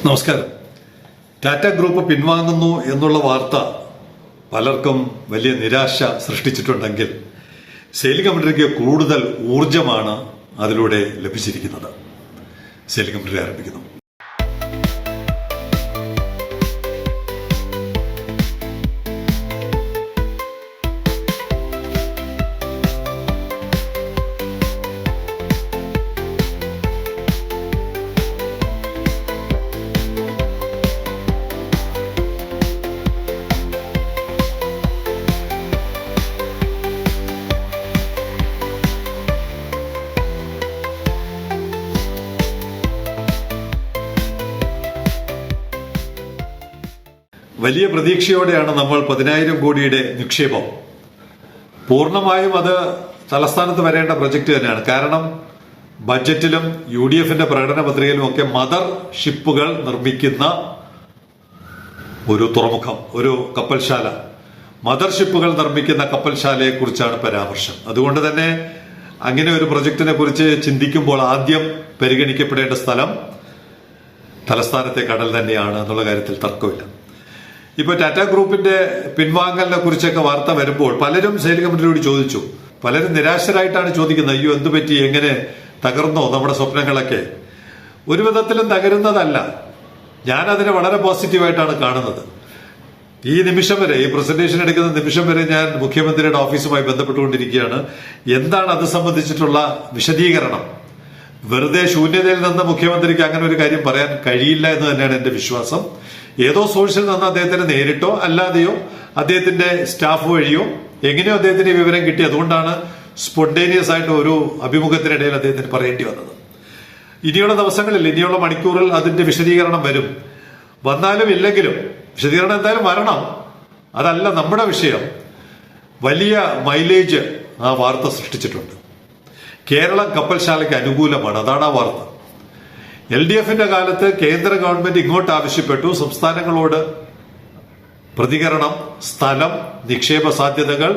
നമസ്കാരം. ടാറ്റ ഗ്രൂപ്പ് പിൻവാങ്ങുന്നു എന്നുള്ള വാർത്ത പലർക്കും വലിയ നിരാശ സൃഷ്ടിച്ചിട്ടുണ്ടെങ്കിൽ സെയിലിംഗ് കമ്പനിക്ക് കൂടുതൽ ഊർജമാണ് അതിലൂടെ ലഭിച്ചിരിക്കുന്നത്. സെയിലിംഗ് കമ്പനി ആരംഭിക്കുന്നു. വലിയ പ്രതീക്ഷയോടെയാണ് നമ്മൾ 10,000 കോടിയുടെ നിക്ഷേപം. പൂർണ്ണമായും അത് തലസ്ഥാനത്ത് വരേണ്ട പ്രൊജക്ട് തന്നെയാണ്. കാരണം ബജറ്റിലും UDFന്റെ പ്രകടന പത്രികയിലും ഒക്കെ മദർ ഷിപ്പുകൾ നിർമ്മിക്കുന്ന ഒരു തുറമുഖം, ഒരു കപ്പൽശാല, മദർ ഷിപ്പുകൾ നിർമ്മിക്കുന്ന കപ്പൽശാലയെ കുറിച്ചാണ് പരാമർശം. അതുകൊണ്ട് തന്നെ അങ്ങനെ ഒരു പ്രൊജക്ടിനെ കുറിച്ച് ചിന്തിക്കുമ്പോൾ ആദ്യം പരിഗണിക്കപ്പെടേണ്ട സ്ഥലം തലസ്ഥാനത്തെ കടൽ തന്നെയാണ് എന്നുള്ള കാര്യത്തിൽ തർക്കമില്ല. ഇപ്പൊ ടാറ്റ ഗ്രൂപ്പിന്റെ പിൻവാങ്ങലിനെ കുറിച്ചൊക്കെ വാർത്ത വരുമ്പോൾ പലരും സെയിലിംഗ് കമ്പനിയോട് ചോദിച്ചു. പലരും നിരാശരായിട്ടാണ് ചോദിക്കുന്നത്, അയ്യോ എന്തു പറ്റി, എങ്ങനെ തകർന്നോ നമ്മുടെ സ്വപ്നങ്ങളൊക്കെ? ഒരു വിധത്തിലും തകരുന്നതല്ല. ഞാനതിനെ വളരെ പോസിറ്റീവായിട്ടാണ് കാണുന്നത്. ഈ നിമിഷം വരെ, ഈ പ്രസന്റേഷൻ എടുക്കുന്ന നിമിഷം വരെ ഞാൻ മുഖ്യമന്ത്രിയുടെ ഓഫീസുമായി ബന്ധപ്പെട്ടുകൊണ്ടിരിക്കുകയാണ്. എന്താണ് അത് സംബന്ധിച്ചിട്ടുള്ള വിശദീകരണം? വെറുതെ ശൂന്യതയിൽ നിന്ന് മുഖ്യമന്ത്രിക്ക് അങ്ങനെ ഒരു കാര്യം പറയാൻ കഴിയില്ല എന്ന് തന്നെയാണ് എന്റെ വിശ്വാസം. ഏതോ സോഴ്സിൽ നിന്ന് അദ്ദേഹത്തിന് നേരിട്ടോ അല്ലാതെയോ അദ്ദേഹത്തിന്റെ സ്റ്റാഫ് വഴിയോ എങ്ങനെയോ അദ്ദേഹത്തിന് വിവരം കിട്ടി. അതുകൊണ്ടാണ് സ്പോണ്ടേനിയസ് ആയിട്ട് ഒരു അഭിമുഖത്തിനിടയിൽ അദ്ദേഹത്തിന് പറയേണ്ടി വന്നത്. ഇനിയുള്ള ദിവസങ്ങളിൽ, ഇനിയുള്ള മണിക്കൂറിൽ അതിന്റെ വിശദീകരണം വരും. വന്നാലും ഇല്ലെങ്കിലും വിശദീകരണം എന്തായാലും വരണം. അതല്ല നമ്മുടെ വിഷയം. വലിയ മൈലേജ് ആ വാർത്ത സൃഷ്ടിച്ചിട്ടുണ്ട്. കേരളം കപ്പൽശാലയ്ക്ക് അനുകൂലമാണ്, അതാണ് ആ വാർത്ത. LDFന്റെ കാലത്ത് കേന്ദ്ര ഗവൺമെന്റ് ഇങ്ങോട്ട് ആവശ്യപ്പെട്ടു, സംസ്ഥാനങ്ങളോട് പ്രതികരണം, സ്ഥലം, നിക്ഷേപ സാധ്യതകൾ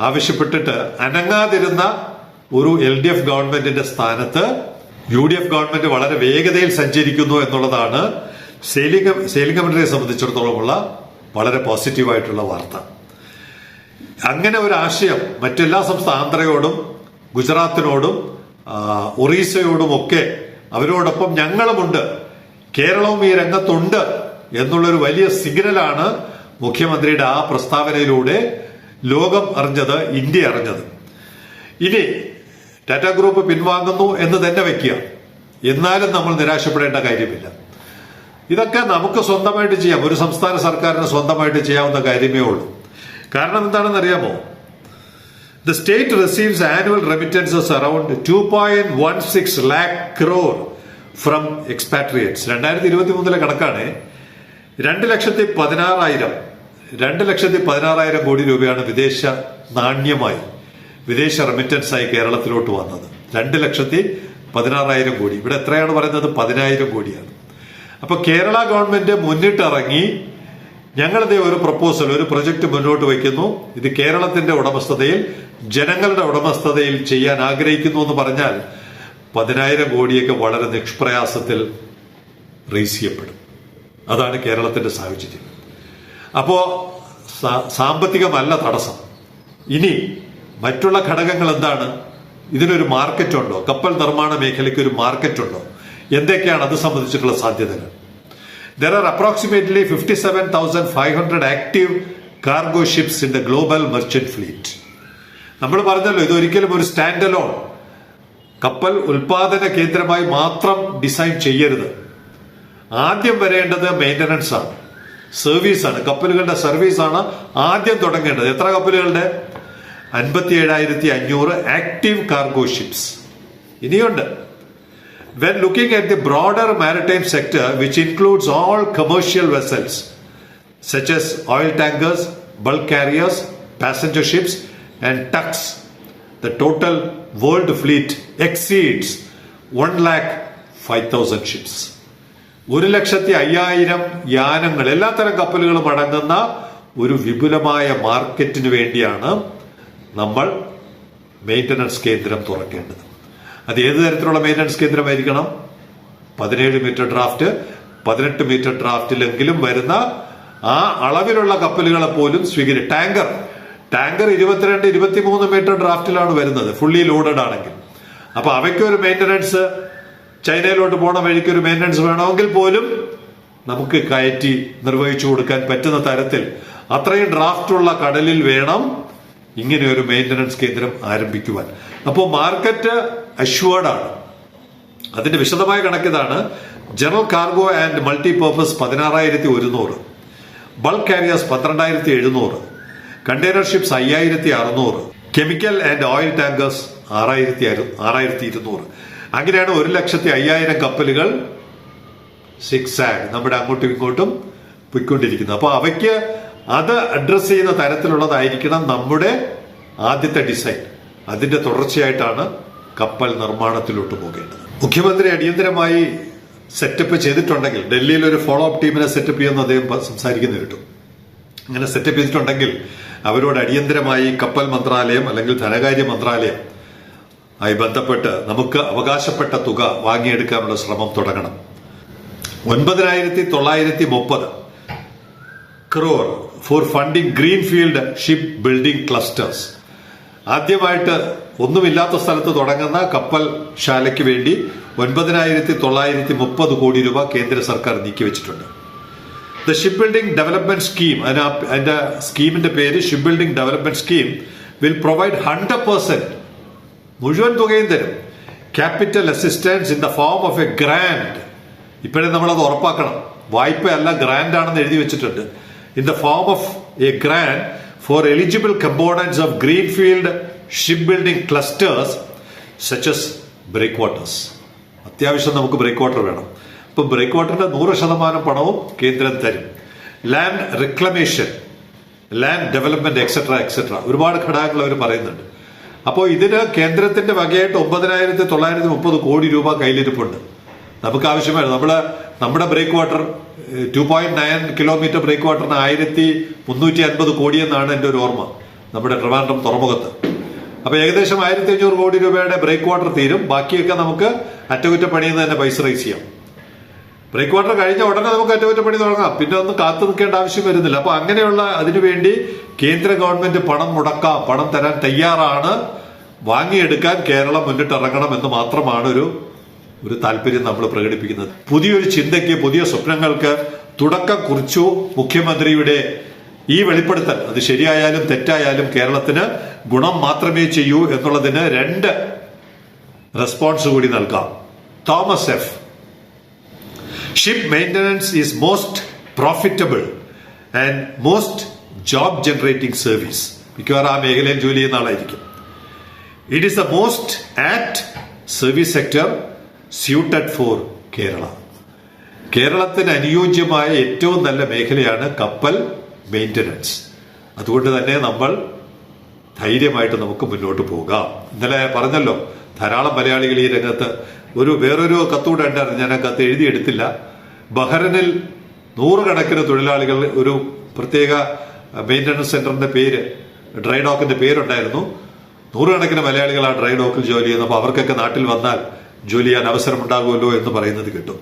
ആവശ്യപ്പെട്ടിട്ട് അനങ്ങാതിരുന്ന ഒരു LDF ഗവൺമെന്റിന്റെ സ്ഥാനത്ത് UDF ഗവൺമെന്റ് വളരെ വേഗതയിൽ സഞ്ചരിക്കുന്നു എന്നുള്ളതാണ് സെയിലിംഗ് കമ്പനിയെ സംബന്ധിച്ചിടത്തോളമുള്ള വളരെ പോസിറ്റീവായിട്ടുള്ള വാർത്ത. അങ്ങനെ ഒരു ആശയം മറ്റെല്ലാ ആന്ധ്രയോടും ഗുജറാത്തിനോടും ഒറീസയോടും ഒക്കെ അവരോടൊപ്പം ഞങ്ങളുമുണ്ട്, കേരളവും ഈ രംഗത്തുണ്ട് എന്നുള്ളൊരു വലിയ സിഗ്നലാണ് മുഖ്യമന്ത്രിയുടെ ആ പ്രസ്താവനയിലൂടെ ലോകം അറിഞ്ഞത്, ഇന്ത്യ അറിഞ്ഞത്. ഇനി ടാറ്റ ഗ്രൂപ്പ് പിൻവാങ്ങുന്നു എന്ന് തന്നെ വെക്കുക. എന്നാലും നമ്മൾ നിരാശപ്പെടേണ്ട കാര്യമില്ല. ഇതൊക്കെ നമുക്ക് സ്വന്തമായിട്ട് ചെയ്യാം. ഒരു സംസ്ഥാന സർക്കാരിന് സ്വന്തമായിട്ട് ചെയ്യാവുന്ന കാര്യമേ ഉള്ളൂ. കാരണം എന്താണെന്ന് അറിയാമോ? The state receives annual remittances around 2.16 lakh crore from expatriates. 2023 കണക്കാണ്. 2,16,000 കോടി രൂപയാണ് വിദേശ നാണ്യമായി, വിദേശ റെമിറ്റൻസായി കേരളത്തിലോട്ട് വന്നത്. 2,16,000 കോടി. ഇവിടെ എത്രയാണ് പറയുന്നത്? 10,000 കോടിയാണ്. അപ്പൊ കേരള ഗവൺമെന്റ് മുന്നിട്ടിറങ്ങി ഞങ്ങളുടെ ഒരു പ്രപ്പോസൽ, ഒരു പ്രൊജക്ട് മുന്നോട്ട് വയ്ക്കുന്നു. ഇത് കേരളത്തിന്റെ ഉടമസ്ഥതയിൽ, ജനങ്ങളുടെ ഉടമസ്ഥതയിൽ ചെയ്യാൻ ആഗ്രഹിക്കുന്നു എന്ന് പറഞ്ഞാൽ 10,000 കോടിയൊക്കെ വളരെ നിഷ്പ്രയാസത്തിൽ റേസ് ചെയ്യപ്പെടും. അതാണ് കേരളത്തിന്റെ സാഹചര്യം. അപ്പോ സാമ്പത്തികമല്ല തടസ്സം. ഇനി മറ്റുള്ള ഘടകങ്ങൾ എന്താണ്? ഇതിനൊരു മാർക്കറ്റ് ഉണ്ടോ? കപ്പൽ നിർമ്മാണ മേഖലയ്ക്ക് ഒരു മാർക്കറ്റ് ഉണ്ടോ? എന്തൊക്കെയാണ് അത് സംബന്ധിച്ചിട്ടുള്ള സാധ്യതകൾ? There are approximately 57,500 active cargo ships in the global merchant fleet. നമ്മൾ പറഞ്ഞല്ലോ, ഇതൊരിക്കലും ഒരു സ്റ്റാൻഡ് അലോൺ കപ്പൽ ഉൽപാദന കേന്ദ്രമായി മാത്രം ഡിസൈൻ ചെയ്യരുത്. ആദ്യം വരേണ്ടത് മെയിന്റനൻസ് ആണ്, സർവീസാണ്, കപ്പലുകളുടെ സർവീസാണ് ആദ്യം തുടങ്ങേണ്ടത്. എത്ര കപ്പലുകളുടെ? 57,500 ആക്റ്റീവ് കാർഗോ ഷിപ്സ് ഇനിയുണ്ട്. When looking at the broader maritime sector, which includes all commercial vessels such as oil tankers, bulk carriers, passenger ships and tugs, the total world fleet exceeds 1,05,000 ships. 1,05,000 യാനങ്ങൾ, എല്ലാത്തരം കപ്പലുകളും അടങ്ങുന്ന ഒരു വിപുലമായ മാർക്കറ്റിന് വേണ്ടിയാണ് നമ്മൾ maintenance കേന്ദ്രം തുറക്കേണ്ടത്. അത് ഏത് തരത്തിലുള്ള മെയിന്റനൻസ് കേന്ദ്രമായിരിക്കണം? 17 മീറ്റർ ഡ്രാഫ്റ്റ്, 18 മീറ്റർ ഡ്രാഫ്റ്റിലെങ്കിലും വരുന്ന ആ അളവിലുള്ള കപ്പലുകളെ പോലും ടാങ്കർ 22-23 മീറ്റർ ഡ്രാഫ്റ്റിലാണ് വരുന്നത്, ഫുള്ളി ലോഡഡ് ആണെങ്കിൽ. അപ്പൊ അവയ്ക്കൊരു മെയിന്റനൻസ്, ചൈനയിലോട്ട് പോണ വഴിക്ക് ഒരു മെയിന്റനൻസ് വേണമെങ്കിൽ പോലും നമുക്ക് കയറ്റി നിർവഹിച്ചു കൊടുക്കാൻ പറ്റുന്ന തരത്തിൽ അത്രയും ഡ്രാഫ്റ്റുള്ള കടലിൽ വേണം ഇങ്ങനെ ഒരു മെയിന്റനൻസ് കേന്ദ്രം ആരംഭിക്കുവാൻ. അപ്പോൾ മാർക്കറ്റ് അഷ്വേർഡ് ആണ്. അതിന്റെ വിശദമായ കണക്കിതാണ്. General cargo and multipurpose 16,100, bulk carriers 12,700, container ships 5,600, chemical and oil tankers 6,200. അങ്ങനെയാണ് 1,05,000 കപ്പലുകൾ സിക്സാഗ് നമ്മുടെ അങ്ങോട്ടും ഇങ്ങോട്ടും പോയിക്കൊണ്ടിരിക്കുന്നത്. അപ്പൊ അവയ്ക്ക് അത് അഡ്രസ് ചെയ്യുന്ന തരത്തിലുള്ളതായിരിക്കണം നമ്മുടെ ആദ്യത്തെ ഡിസൈൻ. അതിന്റെ തുടർച്ചയായിട്ടാണ് കപ്പൽ നിർമ്മാണത്തിലോട്ട് പോകേണ്ടത്. മുഖ്യമന്ത്രി അടിയന്തരമായി സെറ്റപ്പ് ചെയ്തിട്ടുണ്ടെങ്കിൽ, ഡൽഹിയിൽ ഒരു ഫോളോ അപ്പ് ടീമിനെ സെറ്റപ്പ് ചെയ്യുന്ന അദ്ദേഹം സംസാരിക്കുന്ന കേട്ടു. അങ്ങനെ സെറ്റപ്പ് ചെയ്തിട്ടുണ്ടെങ്കിൽ അവരോട് അടിയന്തരമായി കപ്പൽ മന്ത്രാലയം അല്ലെങ്കിൽ ധനകാര്യ മന്ത്രാലയം ആയി ബന്ധപ്പെട്ട് നമുക്ക് അവകാശപ്പെട്ട തുക വാങ്ങിയെടുക്കാനുള്ള ശ്രമം തുടങ്ങണം. 9,930 crore for funding greenfield ship building clusters. ആദ്യമായിട്ട് ഒന്നുമില്ലാത്ത സ്ഥലത്ത് തുടങ്ങുന്ന കപ്പൽ ശാലയ്ക്ക് വേണ്ടി 9,930 കോടി രൂപ കേന്ദ്ര സർക്കാർ നീക്കിവെച്ചിട്ടുണ്ട്. The ship building development scheme, അതിന്റെ സ്കീമിന്റെ പേര് ship building development scheme will provide 100% മുഴുവൻ തുകയും തരും. Capital assistance in the form of a grant. ഇപ്പോഴും നമ്മളത് ഉറപ്പാക്കണം. വായ്പയല്ല, ഗ്രാന്റ് ആണെന്ന് എഴുതി വെച്ചിട്ടുണ്ട്. In the form of a grant for eligible components of greenfield ship building clusters such as breakwaters. അത്യാവശ്യം നമുക്ക് ബ്രേക്ക് വാട്ടർ വേണം. ഇപ്പൊ ബ്രേക്ക് വാട്ടറിന്റെ 100% പണവും കേന്ദ്രം തരും. Land reclamation, land development etcetera ഒരുപാട് ഘടകങ്ങൾ അവർ പറയുന്നുണ്ട്. അപ്പോൾ ഇതിന് കേന്ദ്രത്തിന്റെ വകയായിട്ട് 9,930 കോടി രൂപ കയ്യിലിരിപ്പുണ്ട്. നമുക്ക് ആവശ്യമായിരുന്നു. നമ്മുടെ ബ്രേക്ക് വാട്ടർ 2.9 കിലോമീറ്റർ ബ്രേക്ക് വാട്ടറിന് 1,350 കോടി എന്നാണ് എന്റെ ഒരു ഓർമ്മ, നമ്മുടെ ട്രിവാൻഡ്രം തുറമുഖത്ത്. അപ്പൊ ഏകദേശം 1,500 കോടി രൂപയുടെ ബ്രേക്ക് വാട്ടർ തീരും. ബാക്കിയൊക്കെ നമുക്ക് അറ്റകുറ്റപ്പണിയിൽ നിന്ന് തന്നെ പൈസ റൈസ് ചെയ്യാം. ബ്രേക്ക് വാട്ടർ കഴിഞ്ഞ ഉടനെ നമുക്ക് അറ്റകുറ്റപ്പണി തുടങ്ങാം. പിന്നെ ഒന്നും കാത്തു നിൽക്കേണ്ട ആവശ്യം വരുന്നില്ല. അപ്പൊ അങ്ങനെയുള്ള അതിനുവേണ്ടി കേന്ദ്ര ഗവൺമെന്റ് പണം മുടക്കാം, പണം തരാൻ തയ്യാറാണ്. വാങ്ങിയെടുക്കാൻ കേരളം മുന്നിട്ടിറങ്ങണം എന്ന് മാത്രമാണ് ഒരു താല്പര്യം നമ്മൾ പ്രകടിപ്പിക്കുന്നത്. പുതിയൊരു ചിന്തയ്ക്ക്, പുതിയ സ്വപ്നങ്ങൾക്ക് തുടക്കം കുറിച്ചു മുഖ്യമന്ത്രിയുടെ ഈ വെളിപ്പെടുത്തൽ. അത് ശരിയായാലും തെറ്റായാലും കേരളത്തിന് ഗുണം മാത്രമേ ചെയ്യൂ എന്നുള്ളതിന് 2 റെസ്പോൺസ് കൂടി നൽകാം. Thomas F, ship maintenance is most profitable and most job generating service. മിക്കവാറും ആ മേഖലയിൽ ജോലി ചെയ്യുന്ന ആളായിരിക്കും. It is the most apt service sector suited four Kerala. കേരളത്തിന് അനുയോജ്യമായ ഏറ്റവും നല്ല മേഖലയാണ് കപ്പൽ മെയിന്റനൻസ്. അതുകൊണ്ട് തന്നെ നമ്മൾ ധൈര്യമായിട്ട് നമുക്ക് മുന്നോട്ട് പോകാം. ഇന്നലെ പറഞ്ഞല്ലോ, ധാരാളം മലയാളികൾ ഈ രംഗത്ത്. വേറൊരു കത്തുകൂടെ ഉണ്ടായിരുന്നു, ഞാൻ ആ കത്ത് എഴുതിയെടുത്തില്ല. ബഹ്റൈനിൽ 100 കണക്കിന് തൊഴിലാളികൾ, ഒരു പ്രത്യേക മെയിന്റനൻസ് സെന്ററിന്റെ പേര്, ഡ്രൈ ഡോക്കിന്റെ പേരുണ്ടായിരുന്നു. 100 കണക്കിന് മലയാളികൾ ആ ഡ്രൈ ഡോക്കിൽ ജോലി ചെയ്യുന്നു. അപ്പൊ അവർക്കൊക്കെ നാട്ടിൽ വന്നാൽ ജോലി ചെയ്യാൻ അവസരമുണ്ടാകുമല്ലോ എന്ന് പറയുന്നത് കേട്ടു.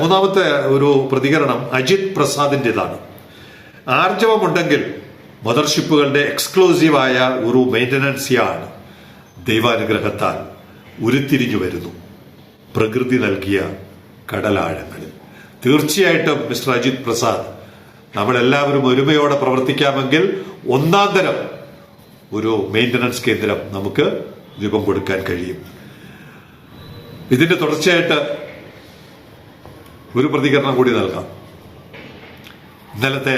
മൂന്നാമത്തെ ഒരു പ്രതികരണം അജിത് പ്രസാദിന്റേതാണ്. ആർജവമുണ്ടെങ്കിൽ മദർഷിപ്പുകളുടെ എക്സ്ക്ലൂസീവായ ഒരു മെയിന്റനൻസ് യാർഡ് ദൈവാനുഗ്രഹത്താൽ ഉരുത്തിരിഞ്ഞു വരുന്നു പ്രകൃതി നൽകിയ കടലാഴങ്ങളിൽ. തീർച്ചയായിട്ടും മിസ്റ്റർ അജിത് പ്രസാദ്, നമ്മളെല്ലാവരും ഒരുമയോടെ പ്രവർത്തിക്കാമെങ്കിൽ ഒന്നാം തരം ഒരു മെയിന്റനൻസ് കേന്ദ്രം നമുക്ക് രൂപം കൊടുക്കാൻ കഴിയും. ഇതിന്റെ തുടർച്ചയായിട്ട് ഒരു പ്രതികരണം കൂടി നൽകാം. ഇന്നലത്തെ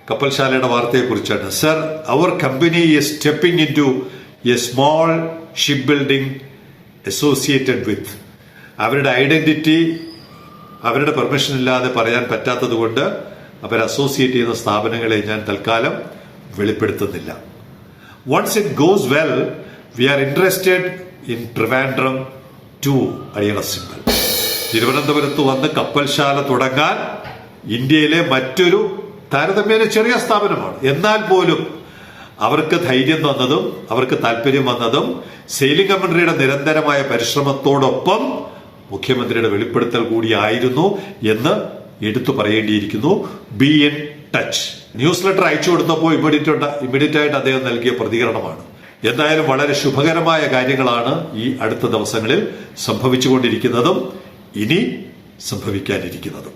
കപ്പൽശാലയുടെ വാർത്തയെക്കുറിച്ചാണ്. സർ, അവർ company is stepping in to a small ship building associated with. അവരുടെ ഐഡന്റിറ്റി അവരുടെ പെർമിഷൻ ഇല്ലാതെ പറയാൻ പറ്റാത്തത് കൊണ്ട് അവർ അസോസിയേറ്റ് ചെയ്യുന്ന സ്ഥാപനങ്ങളെ ഞാൻ തൽക്കാലം വെളിപ്പെടുത്തുന്നില്ല. Once it goes well, we are interested in Trivandrum to അടിയറ സിംബൽ. തിരുവനന്തപുരത്ത് വന്ന് കപ്പൽശാല തുടങ്ങാൻ ഇന്ത്യയിലെ മറ്റൊരു താരതമ്യേന ചെറിയ സ്ഥാപനമാണ്. എന്നാൽ പോലും അവർക്ക് ധൈര്യം തന്നതും അവർക്ക് താല്പര്യം വന്നതും സെയിലിംഗ് കമ്പനിയുടെ നിരന്തരമായ പരിശ്രമത്തോടൊപ്പം മുഖ്യമന്ത്രിയുടെ വെളിപ്പെടുത്തൽ കൂടിയായിരുന്നു എന്ന് എടുത്തു പറയേണ്ടിയിരിക്കുന്നു. Be in touch. Newsletter അയച്ചു കൊടുത്തപ്പോൾ ഇമ്മീഡിയറ്റ് ആയിട്ട് അദ്ദേഹം നൽകിയ പ്രതികരണമാണ്. എന്തായാലും വളരെ ശുഭകരമായ കാര്യങ്ങളാണ് ഈ അടുത്ത ദിവസങ്ങളിൽ സംഭവിച്ചുകൊണ്ടിരിക്കുന്നതും ഇനി സംഭവിക്കാനിരിക്കുന്നതും.